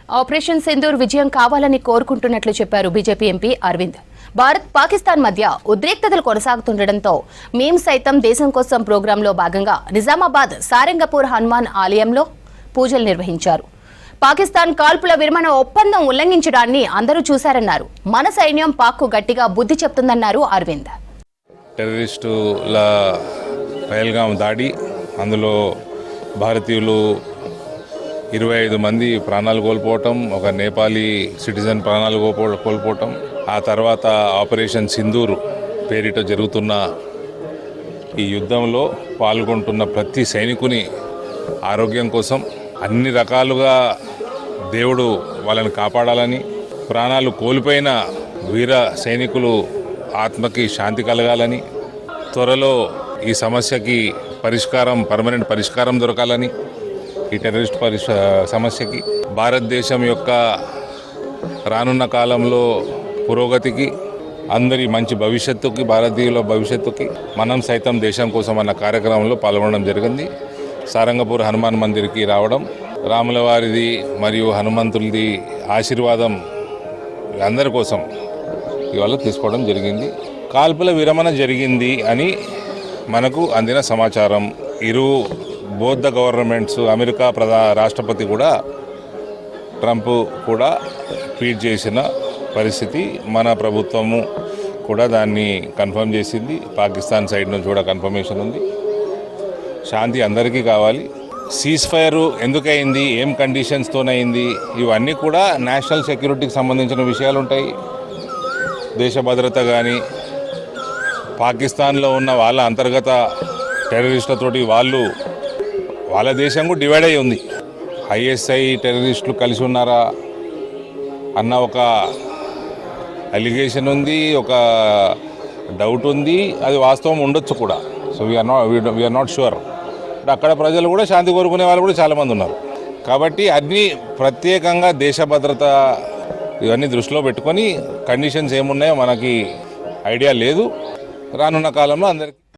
Operation Sindoor విజయం కావాలని కోరుకుంటున్నట్లు చెప్పారు బీజేపీ ఎంపీ అరవింద్. భారత్ పాకిస్తాన్ మధ్య ఉద్రిక్తతలు కొనసాగుతుండటంతో మేము సైతం దేశం కోసం ప్రోగ్రాంలో భాగంగా నిజామాబాద్ సారంగపూర్ హనుమాన్ ఆలయంలో పూజలు నిర్వహించారు. పాకిస్తాన్ కాల్పుల విరమణ ఒప్పందం ఉల్లంఘించడాన్ని అందరూ చూశారన్నారు. మన సైన్యం పాక్కు గట్టిగా బుద్ధి చెప్తుందన్నారు అరవింద్. టెర్రరిస్టుల పహల్గాం దాడి, అందులో భారతీయులు 25 మంది ప్రాణాలు కోల్పోవటం, ఒక నేపాలీ సిటిజన్ ప్రాణాలు కోల్పోవటం, ఆ తర్వాత ఆపరేషన్ సింధూర్ పేరిట జరుగుతున్న ఈ యుద్ధంలో పాల్గొంటున్న ప్రతి సైనికుని ఆరోగ్యం కోసం అన్ని రకాలుగా దేవుడు వాళ్ళని కాపాడాలని, ప్రాణాలు కోల్పోయిన వీర సైనికులు ఆత్మకి శాంతి కలగాలని, త్వరలో ఈ సమస్యకి పర్మనెంట్ పరిష్కారం దొరకాలని, ఈ టెర్రరిస్ట్ సమస్యకి భారతదేశం యొక్క రానున్న కాలంలో పురోగతికి, అందరి మంచి భవిష్యత్తుకి, భారతీయుల భవిష్యత్తుకి మనం సైతం దేశం కోసం అన్న కార్యక్రమంలో పాల్గొనడం జరిగింది. సారంగపూర్ హనుమాన్ మందిర్కి రావడం, రాముల వారిది మరియు హనుమంతుడిది ఆశీర్వాదం అందరి కోసం ఇవాళ తీసుకోవడం జరిగింది. కాల్పుల విరమణ జరిగింది అని మనకు అందిన సమాచారం. బోత్ ద గవర్నమెంట్స్, అమెరికా రాష్ట్రపతి కూడా, ట్రంప్ కూడా ట్వీట్ చేసిన పరిస్థితి, మన ప్రభుత్వము కూడా దాన్ని కన్ఫర్మ్ చేసింది. పాకిస్తాన్ సైడ్ నుంచి కూడా కన్ఫర్మేషన్ ఉంది. శాంతి అందరికీ కావాలి. సీజ్ ఫైర్ ఎందుకయింది, ఏం కండిషన్స్తోనైంది, ఇవన్నీ కూడా నేషనల్ సెక్యూరిటీకి సంబంధించిన విషయాలు ఉంటాయి. దేశ భద్రత కానీ, పాకిస్తాన్లో ఉన్న వాళ్ళ అంతర్గత టెర్రరిస్టులతోటి వాళ్ళ దేశం కూడా డివైడ్ అయి ఉంది. ఐఎస్ఐ టెర్రరిస్టులు కలిసి ఉన్నారా అన్న ఒక అలిగేషన్ ఉంది, ఒక డౌట్ ఉంది. అది వాస్తవం ఉండొచ్చు కూడా. So we are not sure. అక్కడ ప్రజలు కూడా శాంతి కోరుకునే వాళ్ళు కూడా చాలామంది ఉన్నారు. కాబట్టి అన్నీ ప్రత్యేకంగా దేశ భద్రత ఇవన్నీ దృష్టిలో పెట్టుకొని కండిషన్స్ ఏమున్నాయో మనకి ఐడియా లేదు. రానున్న కాలంలో అందరికీ